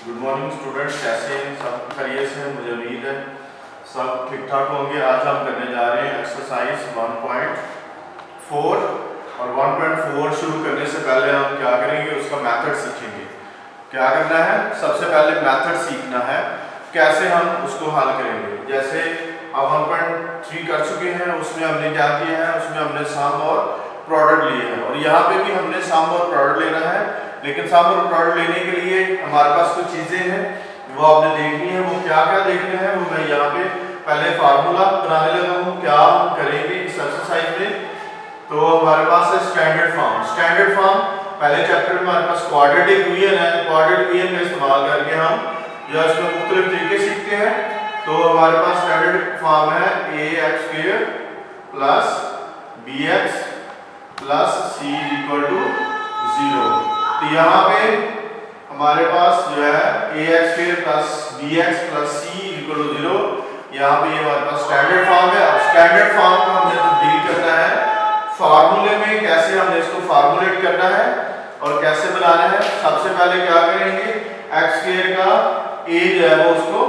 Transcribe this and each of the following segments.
Good morning students, कैसे हैं सब? खैरियत से हैं, मुझे उम्मीद है सब ठीक ठाक होंगे। आज हम करने जा रहे हैं एक्सरसाइज 1.4 और 1.4 शुरू करने से पहले हम क्या करेंगे, उसका मेथड सीखेंगे। क्या करना है, सबसे पहले मेथड सीखना है, कैसे हम उसको हल करेंगे। जैसे अब 1.3 कर चुके हैं, उसमें हमने क्या किया है, उसमें हमने सम और प्रोडक्ट लिए हैं और यहाँ पे भी हमने सम और प्रोडक्ट लेना है। लेकिन सम और प्रोडक्ट लेने के लिए हमारे पास कुछ चीजें हैं वो आपने देखनी है। वो क्या क्या देखने हैं वो मैं यहाँ पे पहले फार्मूला बनाने लगा हूँ। क्या हम करेंगे इस एक्सरसाइज में, तो हमारे पास है स्टैंडर्ड फॉर्म। स्टैंडर्ड फॉर्म पहले चैप्टर में हमारे पास क्वाड्रेटिक यूनियन है। क्वाड्रेटिक यूनियन का इस्तेमाल करके हम जो इसमें मुख्तलिफ तरीके सीखते हैं। तो हमारे पास स्टैंडर्ड फॉर्म है ax² plus bx plus c equal to 0। तो यहाँ पे हमारे पास जो है ax² plus bx plus c equal to 0, यहाँ पे ये हमारे पास स्टैंडर्ड फॉर्म है। अब स्टैंडर्ड फॉर्म को हमने तब्दील करना है फार्मूले में। कैसे हमने इसको फार्मूलेट करना है और कैसे बनाना है, सबसे पहले क्या करेंगे, x² का a जो है वो उसको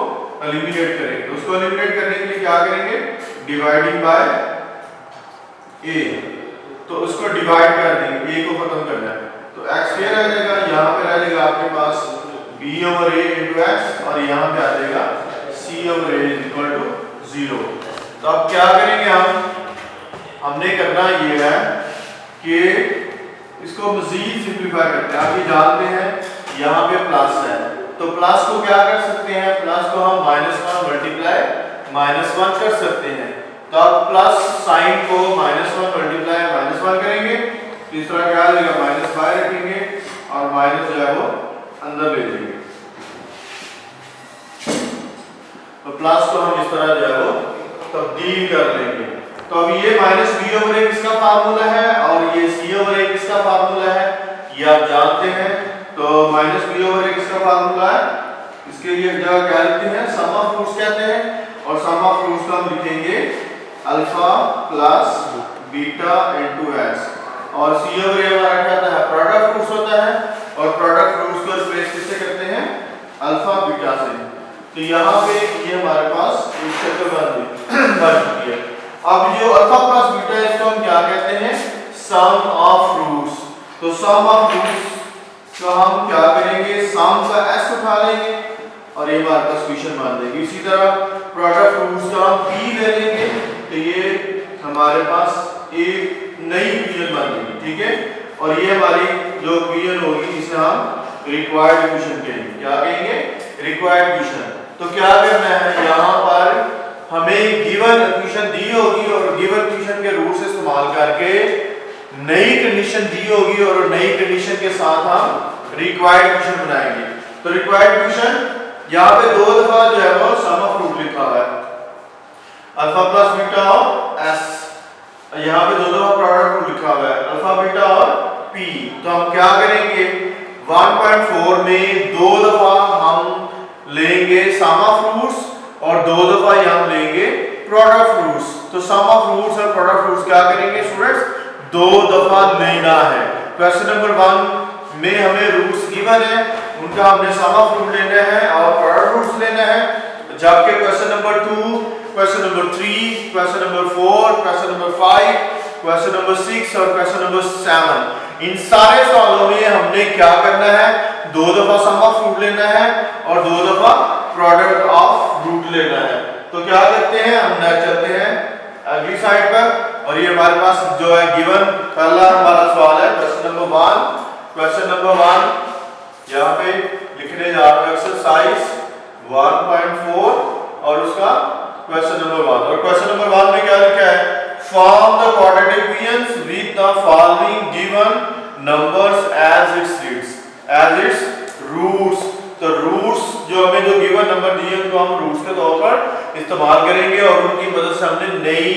एलिमिनेट करेंगे। उसको एलिमिनेट करने के लिए क्या करेंगे, डिवाइडिंग बाय a, तो उसको डिवाइड कर देंगे, a को खत्म करना है। तो x² आ जाएगा, यहाँ पे आ जाएगा आपके पास b/a into x और यहाँ पे आ जाएगा c/a इक्वल टू 0। तो अब क्या करेंगे हमने करना ये है कि इसको मजीद सिंपलीफाई करते हैं। आप ये जानते हैं यहाँ पे प्लस है, तो प्लस को क्या कर सकते हैं, प्लस को हम -1 मल्टीप्लाई -1 कर सकते हैं। तो अब प्लस साइन को -1 मल्टीप्लाई -1 करेंगे, इस तरह क्या आ जाएगा, माइनस बाय रखेंगे और माइनस जो है वो अंदर ले जाएंगे। तो प्लस को हम इस तरह जो है वो तब्दील कर लेंगे। तो अब ये -b/a किसका फार्मूला है और ये c/a किसका फार्मूला है, ये आप जानते हैं। तो -b/a किसका फार्मूला है, इसके लिए जगह क्या लिखते हैं, सम ऑफ रूट्स कहते हैं। और सम ऑफ रूट्स का हम लिखेंगे alpha plus beta into x। और c/a हमारा क्या होता है, प्रोडक्ट रूट्स होता है और प्रोडक्ट रूट्स को रिप्लेस किससे करते हैं, अल्फा बीटा से। तो यहाँ पे ये हमारे पास एक शक्ल बन चुकी है। अब जो अल्फा प्लस बीटा है इसको हम क्या कहते हैं, सम ऑफ रूट्स। तो सम ऑफ रूट्स का हम क्या करेंगे, सम का s उठा लेंगे और ये हमारे पास क्वेश्चन मान देंगे। इसी तरह प्रोडक्ट रूट्स का हम p ले लेंगे, तो ये हमारे पास एक नई इक्वेशन बन जाएगी, ठीक है। और ये हमारी जो इक्वेशन होगी इसे हम रिक्वायर्ड इक्वेशन कहेंगे। क्या कहेंगे, रिक्वायर्ड इक्वेशन। तो क्या करना है, यहाँ पर हमें गिवन इक्वेशन दी होगी और गिवन इक्वेशन के रूट्स इस्तेमाल करके नई कंडीशन दी होगी और नई कंडीशन के साथ हम रिक्वायर्ड इक्वेशन बनाएंगे। तो रिक्वायर्ड इक्वेशन यहाँ पे दो दफा जो है वो सम ऑफ रूट लिखा हुआ है, अल्फा प्लस बीटा और s। यहाँ पे दो दफा प्रोडक्ट रूट लिखा हुआ है, अल्फा बीटा और p। तो हम क्या करेंगे, 1.4 में दो दफा हम लेंगे सम ऑफ रूट्स और दो दफा हम लेंगे प्रोडक्ट रूट्स। तो सम ऑफ रूट्स और प्रोडक्ट रूट्स क्या करेंगे स्टूडेंट्स, दो दफा लेना है। क्वेश्चन नंबर 1 में हमें रूट्स गिवन है, उनका हमने सम ऑफ रूट लेना है और प्रोडक्ट रूट्स लेना है। जबकि question number 2, question number 3, question number 4, question number 5, question number 6 और क्वेश्चन नंबर 7, इन सारे सवालों में हमने क्या करना है, दो दफा सम ऑफ रूट लेना है और दो दफा प्रोडक्ट ऑफ रूट लेना है। तो क्या करते हैं, हम नेक्स्ट चलते हैं अगली साइड पर। और ये हमारे पास जो है गिवन पहला हमारा सवाल है क्वेश्चन नंबर 1। क्वेश्चन नंबर 1 यहाँ पे लिखने जा रहे हैं एक्सरसाइज 1.4 और उसका क्वेश्चन नंबर 1। और क्वेश्चन नंबर 1 में क्या लिखा है, form the quadratic equations with the following given numbers as its roots. तो रूट्स जो हमें जो गिवन नंबर दिए उनको हम रूट्स के तौर पर इस्तेमाल करेंगे और उनकी मदद से हमने नई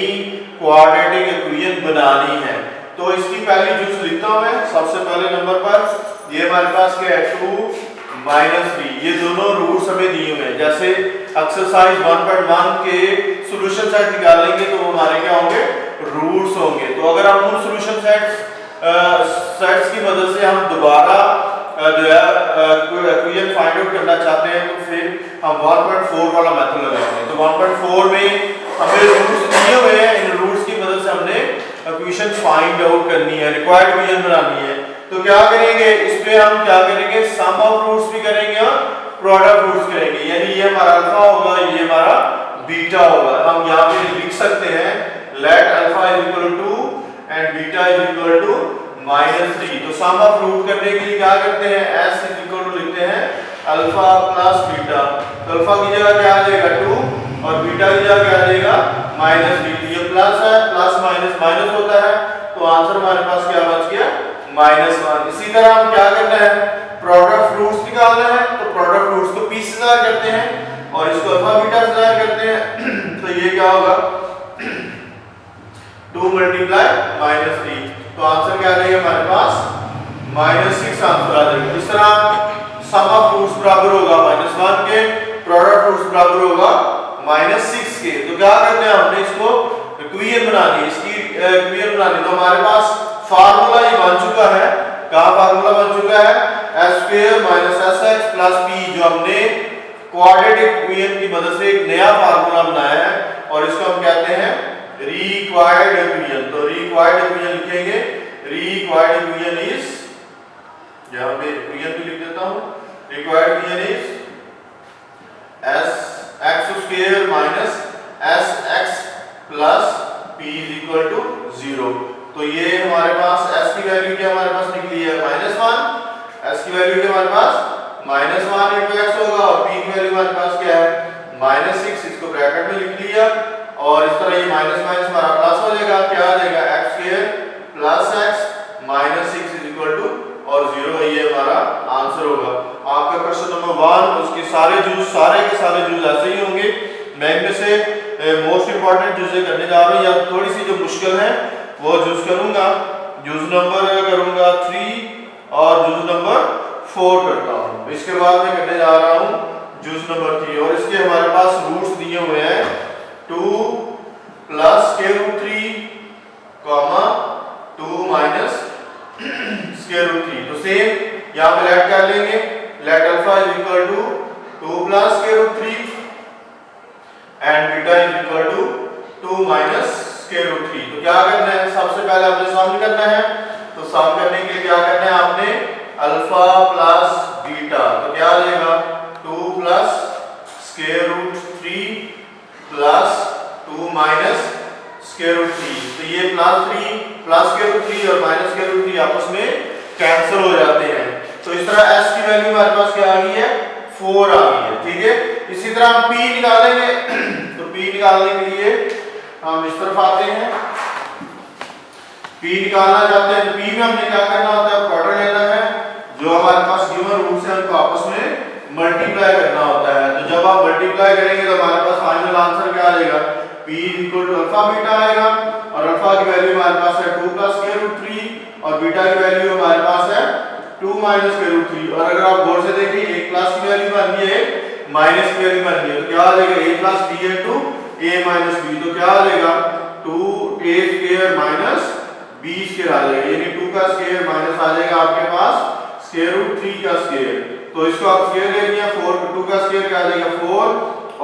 क्वाड्रेटिक इक्वेशन बनानी है। तो इसकी पहली यूज लिखता हूं मैं। सबसे पहले नंबर पर ये हमारे पास क्या है, 2 -3, ये दोनों रूट्स हमें दिए हुए हैं। जैसे एक्सरसाइज 1.1 के सॉल्यूशन सेट निकालेंगे तो वो हमारे क्या होंगे, रूट्स होंगे। तो अगर हम उन सॉल्यूशन सेट्स की मदद से हम दोबारा जो है कोई इक्वेशन फाइंड आउट करना चाहते हैं तो फिर हम 1.4 वाला मेथड लगाएंगे। तो 1.4 में हमें रूट्स दिए हुए हैं, इन रूट्स की मदद से हमने इक्वेशन फाइंड आउट करनी है, रिक्वायर्ड इक्वेशन बनानी है। तो क्या करेंगे, इस पे हम क्या करेंगे, सम ऑफ रूट्स भी करेंगे और प्रोडक्ट रूट्स करेंगे। यानी ये हमारा अल्फा होगा, ये हमारा बीटा होगा। हम यहाँ पे लिख सकते हैं let alpha is equal to and beta is equal to -3। तो सम ऑफ रूट करने के लिए क्या करते हैं, s इज इक्वल टू लिखते हैं अल्फा प्लस बीटा। तो अल्फा की जगह क्या आ जाएगा 2 और बीटा की जगह क्या आ जाएगा -3। ये प्लस है, प्लस माइनस माइनस होता है, तो आंसर हमारे पास क्या बच गया -1। इसी तरह हम क्या करना है, प्रोडक्ट फ्रूट्स निकालना है। तो प्रोडक्ट फ्रूट्स को p से ज़ाहिर करते हैं और इसको अल्फा बीटा से ज़ाहिर करते हैं। तो ये क्या होगा 2 × -3। तो आंसर क्या आ जाएगा हमारे पास -6 आंसर आ जाएगा। इस तरह सम ऑफ फ्रूट्स बराबर होगा -1 के, प्रोडक्ट फ्रूट्स बराबर होगा -6 के। तो क्या करते हैं, हमने इसको इक्वेशन बनानी है, इसकी इक्वेशन बनानी। तो हमारे पास फार्मूला ये बन चुका है। कहाँ फार्मूला बन चुका है, s² - sx + p, जो हमने क्वाड्रेटिक इक्वेशन की मदद से एक नया फार्मूला बनाया है और इसको हम कहते हैं रिक्वायर्ड इक्वेशन। तो रिक्वायर्ड इक्वेशन लिखेंगे, रिक्वायर्ड इक्वेशन इज, यहां पे इक्वेशन भी लिख देता हूं, required equation is sx² - sx + p = 0। तो ये हमारे पास s की वैल्यू क्या हमारे पास निकली है -1, s की वैल्यू क्या हमारे पास -1 × x होगा और p की वैल्यू हमारे पास क्या है -6। इसको ब्रैकेट में लिख लिया और इस तरह ये माइनस माइनस हमारा प्लस हो जाएगा, क्या आ जाएगा x² + x -6 = और 0। ये हमारा आंसर होगा। आपका क्वेश्चन नंबर 1, उसके सारे के सारे जूस ऐसे ही होंगे। मैं इनमें से मोस्ट इंपॉर्टेंट जूसें करने जा रहा हूँ, या थोड़ी सी जो मुश्किल है वो जूस करूंगा। जूस नंबर करूंगा 3 और जूस नंबर 4 करता हूँ। इसके बाद मैं करने जा रहा हूँ जूस नंबर 3 और इसके हमारे पास रूट्स दिए हुए हैं 2 + √3, 2 - √3। तो सेम यहाँ पे लेट कर लेंगे, let alpha is equal to 2 + √3 and beta is equal to 2 - √3। तो क्या करना है, सबसे पहले आपने सम करना है। तो सम करने के लिए क्या करना है, आपने अल्फा प्लस बीटा, तो क्या आ जाएगा 2 + √3 + 2 - √3। तो ये +3 + √3 और -√3 आपस में कैंसिल हो जाते हैं। तो इस तरह s की वैल्यू हमारे पास क्या आ गई है 4 आ गई है, ठीक है। इसी तरह हम p निकालेंगे। तो p निकालने के लिए हम इस तरफ आते हैं, p निकालना चाहते हैं। तो p में हमने क्या करना होता है, प्रोडक्ट लेना है, जो हमारे पास गिवन रूट्स हैं उनको आपस में मल्टीप्लाई करना होता है। तो जब आप मल्टीप्लाई करेंगे तो हमारे पास फाइनल आंसर क्या आ जाएगा, p = अल्फा बीटा आएगा और अल्फा की वैल्यू हमारे पास है 2 + √3 और बीटा की वैल्यू हमारे पास है 2 - √3। और अगर आप गौर से देखिए, एक प्लस की वैल्यू बन गई है, माइनस की वैल्यू बन गई है, तो क्या आ जाएगा a + b * a - b। तो क्या आ जाएगा 2a² - b² आ जाएगा, यानी 2 का स्क्वायर माइनस आ जाएगा आपके पास √3 का स्क्वायर। तो इसको आप स्क्वायर ले लिया, 4 2 का स्क्वायर क्या आ जाएगा 4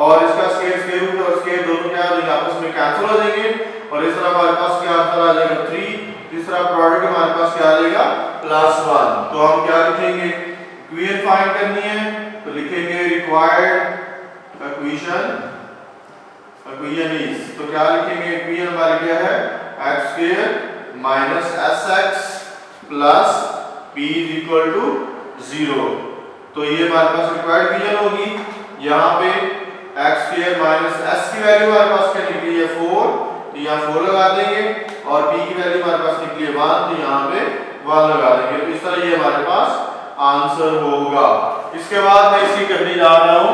और इसका स्क्वायर और स्क्वायर दोनों क्या आ जाएंगे आपस में कैंसिल हो जाएंगे और इस तरह हमारे पास क्या आंसर आ जाएगा 3। तीसरा प्रोडक्ट हमारे पास क्या आ जाएगा +1। तो हम क्या लिखेंगे, इक्वेशन फाइंड करनी है तो लिखेंगे रिक्वायर्ड इक्वेशन इज, तो क्या लिखेंगे, इक्वेशन हमारी क्या है x² - sx + p = 0। तो ये हमारे पास रिक्वायर्ड इक्वेशन होगी। यहाँ पे x² - s की वैल्यू हमारे पास क्या निकली है 4, तो यहाँ 4 लगा देंगे और p की वैल्यू हमारे पास निकली है 1, तो यहाँ पे 1 लगा देंगे। तो इस तरह ये हमारे पास आंसर होगा। इसके बाद मैं इसकी करने जा रहा हूँ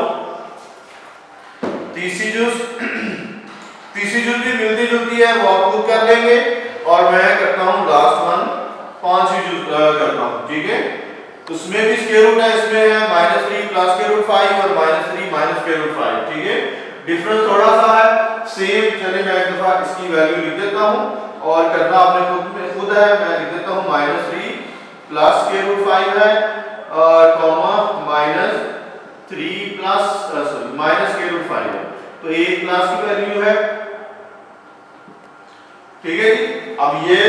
तीसरी जूस। तीसरी जूस भी मिलती जुलती है, वो आप खुद कर लेंगे और मैं करता हूँ लास्ट वन, पांचवी जूस करता हूँ, ठीक है। उसमें भी स्क्वायर रूट है, इसमें है -3 + √5 और -3 - √5, ठीक है। डिफरेंस थोड़ा सा है, सेम। चलिए मैं एक दफा इसकी वैल्यू लिख देता हूँ और करना आपने खुद है। मैं लिख देता हूँ -3 + √5 है comma minus 3 plus sorry minus के रूट 5 है, तो a क्लास की वैल्यू है। ठीक है जी। अब ये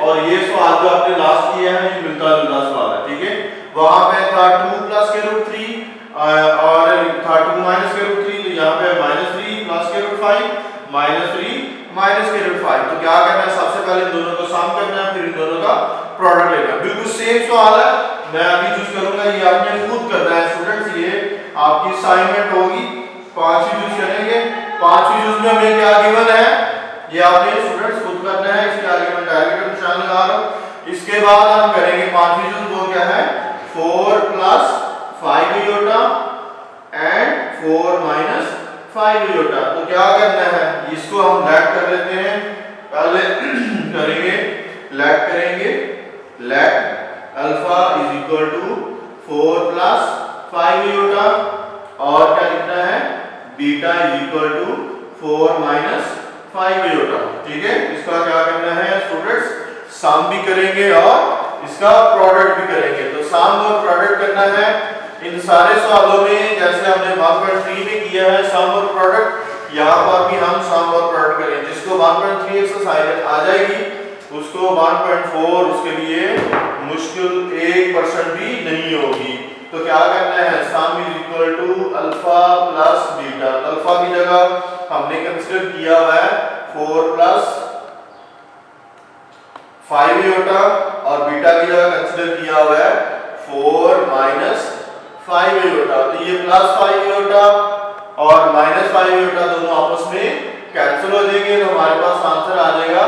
और ये सवाल जो आपने लास्ट किया है ये मिलता जुलता सवाल है। ठीक है, वहां पे था 2 प्लस के रूट 3 और था 2 माइनस के रूट 3, तो यहाँ पे माइनस 3 प्लस के रूट 5 माइनस 3 माइनस के रूट 5। तो क्या करना है, सबसे पहले इन दोनों को सम करना है, फिर इन दोनों का प्रोडक्ट लेना है। बिल्कुल सेम सवाल है, मैं अभी चूज करूंगा, ये आपने खुद करना है स्टूडेंट्स। ये आपकी असाइनमेंट होगी, 5 यूज करेंगे। 5 यूज में हमें क्या गिवन है ये आपने स्टूडेंट्स खुद करना है। इसके आगे मैं डायरेक्ट निशान लगा रहा हूं। इसके बाद हम करेंगे 5 यूज, वो क्या है 4 प्लस 5 इयोटा एंड 4 माइनस 5 इयोटा। तो क्या करना है, इसको हम लेट कर लेते हैं। पहले करेंगे लेट करेंगे, let alpha is equal to 4 plus 5 iota और क्या लिखना है beta is equal to 4 minus 5 iota. ठीक है, इसका क्या करना है स्टूडेंट्स, सम भी करेंगे और इसका प्रोडक्ट भी करेंगे। तो सम और प्रोडक्ट करना है इन सारे सवालों में, जैसे हमने 1.3 में किया है सम और प्रोडक्ट, यहाँ पर भी हम सम और प्रोडक्ट करेंगे। जिसको 1.3 एक्सरसाइज आ जाएगी उसको 1.4 उसके लिए मुश्किल 1% भी नहीं होगी। तो क्या करना है, sum is equal to alpha plus beta. Alpha की जगह हमने कंसीडर किया हुआ है 4 प्लस 5 इयोटा और बीटा की जगह कंसीडर किया हुआ है 4 माइनस 5 इयोटा। तो ये प्लस 5 इयोटा और माइनस 5 इयोटा दोनों आपस में कैंसिल हो जाएंगे, तो हमारे पास आंसर आ जाएगा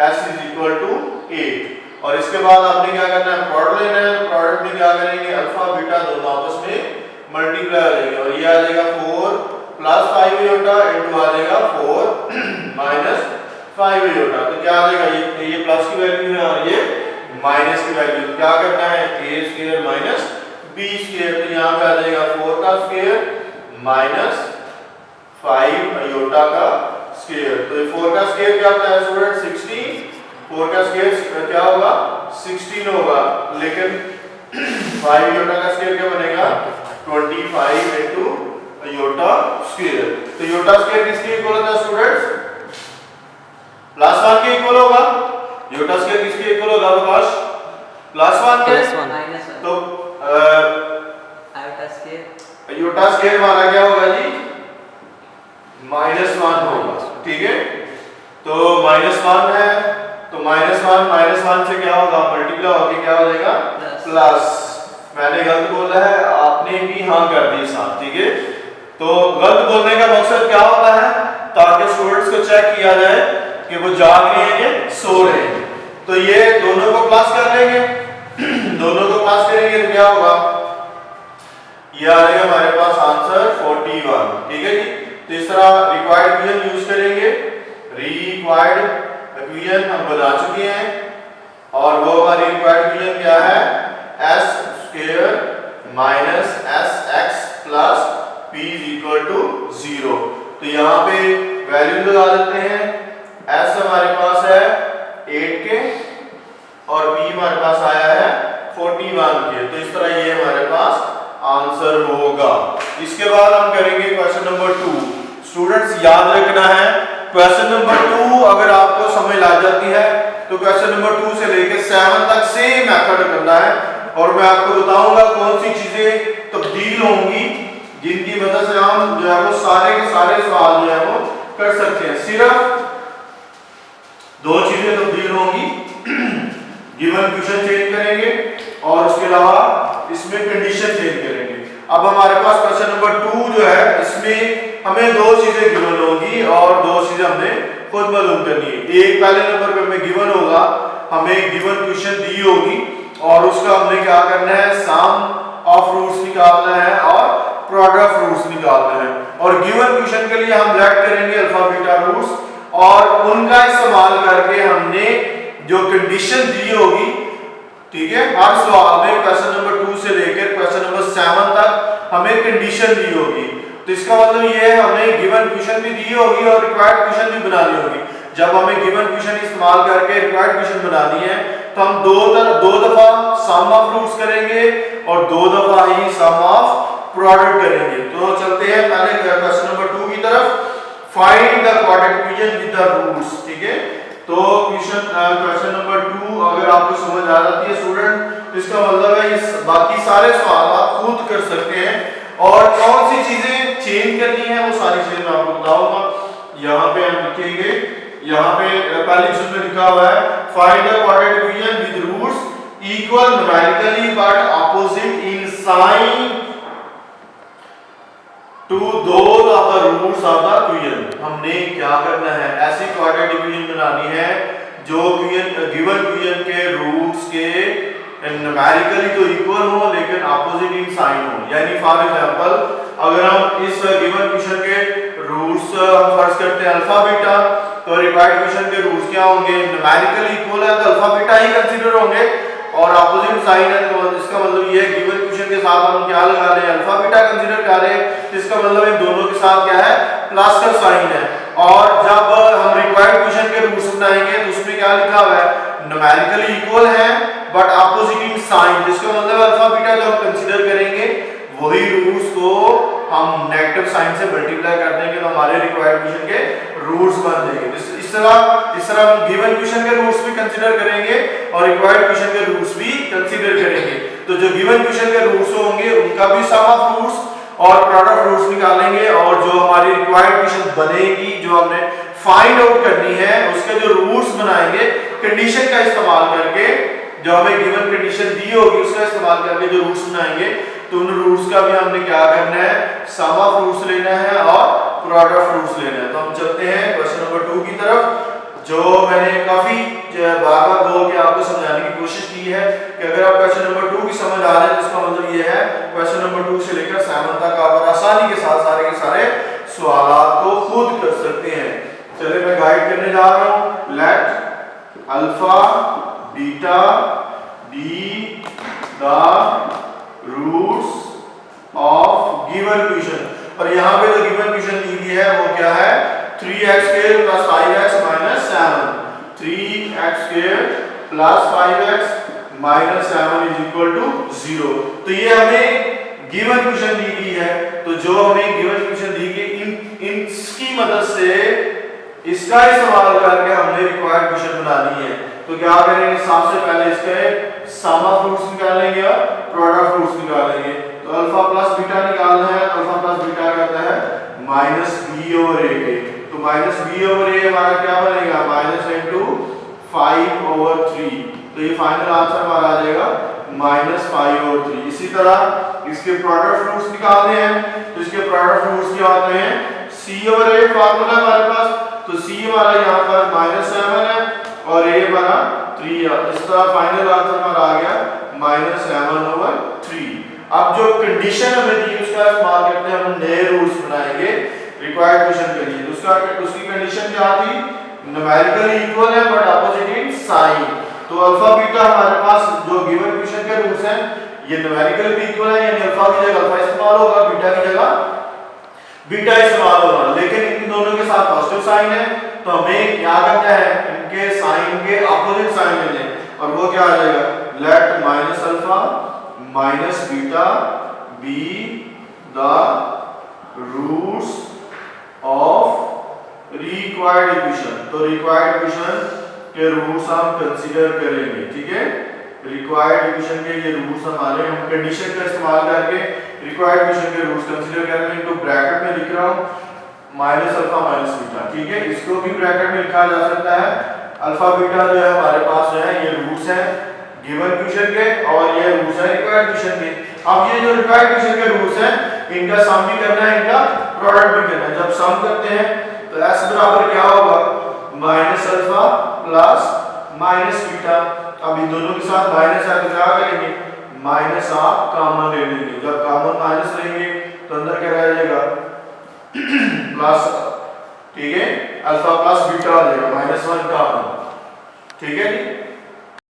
s इज इक्वल टू 8। और इसके बाद आपने क्या करना है, प्रोडक्ट लेना है। तो प्रोडक्ट में क्या करेंगे, अल्फा बीटा दोनों आपस में मल्टीप्लाई हो जाएंगे और ये आ जाएगा 4 प्लस 5 इयोटा इनटू आ जाएगा 4 माइनस 5 इयोटा। तो क्या आ जाएगा, ये प्लस की वैल्यू है और ये माइनस की वैल्यू। तो क्या करना है, a square minus b square. तो यहाँ पे आ जाएगा 4 का स्क्वायर माइनस 5 इयोटा का स्क्वायर। तो 4 का स्क्वायर क्या होता है स्टूडेंट 16, 4 का स्क्वायर क्या होगा 16 होगा, लेकिन 5 इयोटा का स्क्वायर क्या बनेगा 25 इनटू इयोटा स्क्वायर। तो इयोटा स्क्वायर किसके इक्वल होता है स्टूडेंट्स, प्लस 1 के इक्वल होगा। इयोटा स्क्वायर किसके इक्वल होगा प्रकाश, प्लस 1 के। तो इयोटा स्क्वायर हमारा क्या होगा जी -1 होगा। ठीक है, तो -1 है, तो -1 से क्या होगा मल्टीप्लाई होके क्या हो जाएगा प्लस। मैंने गलत बोला है, आपने भी हाँ कर दी साथ। ठीक है, तो गलत बोलने का मकसद क्या होता है, ताकि स्टूडेंट्स को चेक किया जाए कि वो जाग रहे हैं या सो रहे हैं। तो ये दोनों को प्लस कर लेंगे, दोनों को प्लस करेंगे तो क्या होगा, ये आ जाएगा हमारे पास आंसर 41। ठीक है जी। तो इस तरह रिक्वायर्ड इक्वेशन यूज करेंगे। रिक्वायर्ड इक्वेशन हम बना चुके हैं और वो हमारी रिक्वायर्ड इक्वेशन क्या है, s square minus sx plus p is equal to 0। तो यहाँ पे वैल्यू लगा देते हैं। s हमारे पास है 8 के और p हमारे पास आया है 41 के। तो इस तरह ये हमारे पास आंसर होगा। इसके बाद हम करेंगे क्वेश्चन नंबर 2। स्टूडेंट्स याद रखना है, क्वेश्चन नंबर 2 अगर आपको समझ आ जाती है तो क्वेश्चन नंबर 2 से लेकर 7 तक सेम मेथड करना है और मैं आपको बताऊंगा कौन सी चीजें तब्दील होंगी जिनकी मदद से हम जो है वो सारे के सारे सवाल जो है वो कर सकते हैं। सिर्फ 2 चीजें तब्दील होंगी, गिवन क्वेश्चन चेंज करेंगे और उसके अलावा इसमें कंडीशन चेंज करेंगे। अब हमारे पास क्वेश्चन नंबर 2 जो है इसमें हमें 2 चीजें गिवन होगी और 2 चीजें हमने खुद मालूम करनी है। एक पहले नंबर पे हमें गिवन होगा, हमें गिवन क्वेश्चन दी होगी और उसका हमने क्या करना है, सम ऑफ रूट्स निकालना है और प्रोडक्ट ऑफ रूट्स निकालना है। और गिवन क्वेश्चन के लिए हम लेट करेंगे अल्फा बीटा रूट्स और उनका इस्तेमाल करके हमने जो कंडीशन दी होगी, ठीक है, हर सवाल में क्वेश्चन नंबर 2 से लेकर क्वेश्चन नंबर 7 तक हमें कंडीशन दी होगी। तो इसका मतलब ये है हमें गिवन क्वेश्चन भी दी होगी और रिक्वायर्ड क्वेश्चन भी बनानी होगी। जब हमें गिवन क्वेश्चन इस्तेमाल करके रिक्वायर्ड क्वेश्चन बनानी है तो हम दो दफा सम ऑफ रूट्स करेंगे और 2 दफा ही सम ऑफ प्रोडक्ट करेंगे। तो चलते हैं पहले क्वेश्चन नंबर 2 की तरफ। Find the quadratic equation with the roots, ठीक है। तो क्वेश्चन नंबर 2 अगर आपको समझ आ जाती है स्टूडेंट, तो इसका मतलब है इस बाकी सारे सवाल आप खुद कर सकते हैं, और कौन सी चीजें चेंज करनी है वो सारी चीजें मैं आपको बताऊंगा। यहाँ पे हम लिखेंगे, यहाँ पे पहली चीज में लिखा हुआ है find the quadratic equation with roots equal numerically but opposite in sign to those of the roots of the equation. हमने क्या करना है, ऐसी क्वाड्रेटिक इक्वेशन बनानी है जो गिवन इक्वेशन के रूट्स के न्यूमेरिकली तो इक्वल हो लेकिन ऑपोजिट इन साइन हो। यानी फॉर एग्जांपल अगर हम इस गिवन इक्वेशन के रूट्स हम फर्ज करते हैं अल्फा बीटा, तो रिक्वायर्ड इक्वेशन के रूट्स क्या होंगे, न्यूमेरिकली इक्वल है तो अल्फा बीटा ही कंसीडर होंगे, और ऑपोजिट साइन है तो इसका मतलब ये है गिवन इक्वेशन के साथ हम क्या लगा रहे हैं, अल्फा बीटा कंसीडर कर रहे हैं, इसका मतलब इन दोनों के साथ क्या है, प्लस का साइन है। और जब हम रिक्वायर्ड इक्वेशन के रूट्स बनाएंगे तो उसमें क्या लिखा हुआ है, न्यूमेरिकली इक्वल है बट ऑपोजिट इन साइन, जिसका मतलब अल्फा बीटा जो हम कंसीडर करेंगे वही रूट्स को हम नेगेटिव साइन से मल्टीप्लाई कर देंगे तो हमारे रिक्वायर्ड इक्वेशन के रूट्स बन जाएंगे। इस तरह हम गिवन इक्वेशन के रूट्स भी कंसीडर करेंगे और रिक्वायर्ड इक्वेशन के रूट्स भी कंसीडर करेंगे। तो जो गिवन इक्वेशन के रूट्स होंगे उनका भी सम ऑफ रूट्स और प्रोडक्ट ऑफ रूट्स निकालेंगे, और जो हमारी रिक्वायर्ड इक्वेशन बनेगी जो हमने फाइंड आउट करनी है उसके जो रूट्स बनाएंगे कंडीशन का इस्तेमाल करके, जो हमें गिवन कंडीशन दी होगी उसका इस्तेमाल करके जो रूट्स बनाएंगे, तो उन रूट्स का भी हमने क्या करना है, सम ऑफ रूट्स लेना है और प्रोडक्ट ऑफ रूट्स लेना है। तो हम चलते हैं क्वेश्चन नंबर 2 की तरफ, जो मैंने काफी बार-बार बोल के आपको समझाने की कोशिश की है कि अगर आप क्वेश्चन नंबर 2 की समझ आ रहे हैं तो इसका मतलब ये है क्वेश्चन नंबर 2 से लेकर 7 तक आप आसानी के साथ सारे के सारे सवाल को खुद कर सकते हैं। चलिए मैं गाइड करने जा रहा हूं। Let alpha beta be the roots of given equation, और यहाँ पे जो गिवन इक्वेशन दी गई है वो क्या है, 3x² + 5x - 7, 3x² + 5x - 7 = 0। तो ये हमें गिवन इक्वेशन दी गई है, तो जो हमें गिवन इक्वेशन दी गई इसकी मदद से इसका इस्तेमाल करके हमने रिक्वायर्ड इक्वेशन बनानी है। तो क्या करेंगे, सबसे पहले इसके सम ऑफ रूट्स निकालेंगे और प्रोडक्ट ऑफ रूट्स निकालेंगे। तो अल्फा प्लस बीटा निकालना है, अल्फा प्लस बीटा क्या होता है -b/a के, तो -b/a हमारा क्या बनेगा, -5/3, तो ये फाइनल आंसर हमारा आ जाएगा -5/3। इसी तरह इसके प्रोडक्ट रूट्स निकालने हैं, तो इसके प्रोडक्ट रूट्स क्या होते हैं, c/a फार्मूला हमारे पास, तो c हमारा यहाँ पर -7 है और a हमारा 3 है, इस तरह फाइनल आंसर हमारा आ गया -7/3। अब जो कंडीशन हमें दी उसका इस्तेमाल करते हैं, हम नए रूट्स बनाएंगे रिक्वायर्ड इक्वेशन के लिए। तो उसकी कंडीशन क्या थी, न्यूमेरिकली इक्वल है बट ऑपोजिट इन साइन। तो अल्फा बीटा हमारे पास जो गिवन इक्वेशन के रूट्स हैं ये न्यूमेरिकली भी इक्वल है, यानी अल्फा की जगह अल्फा इस्तेमाल होगा, बीटा की जगह बीटा इस्तेमाल होगा, लेकिन इन दोनों के साथ पॉजिटिव साइन है, तो हमें क्या करना है, इनके साइन के ऑपोजिट साइन लेने हैं, और वो क्या आ जाएगा, let -alpha -beta be the roots of required equation. तो रिक्वायर्ड इक्वेशन के रूट्स हम कंसीडर करेंगे, ठीक है। रिक्वायर्ड इक्वेशन के ये रूट्स हमारे, हम कंडीशन का इस्तेमाल करके रिक्वायर्ड इक्वेशन के रूट्स कंसीडर करेंगे। तो ब्रैकेट में लिख रहा हूं -अल्फा -बीटा, ठीक है। इसको भी ब्रैकेट में लिखा जा सकता है। अल्फा बीटा जो है हमारे पास जो है ये रूट्स हैं गिवन इक्वेशन के, और ये रूट्स है रिक्वायर्ड इक्वेशन के। अब ये जो रिक्वायर्ड इक्वेशन के रूट्स हैं इनका सम भी करना है, इनका प्रोडक्ट भी करना है। जब सम करते हैं तो s बराबर क्या होगा, -अल्फा प्लस -बीटा। अब इन दोनों के साथ माइनस है तो क्या करेंगे, माइनस आप कॉमन ले लेंगे। जब कॉमन माइनस लेंगे तो अंदर क्या रह जाएगा, प्लस, ठीक है, अल्फा प्लस बीटा आ जाएगा, -1 कॉमन, ठीक है जी।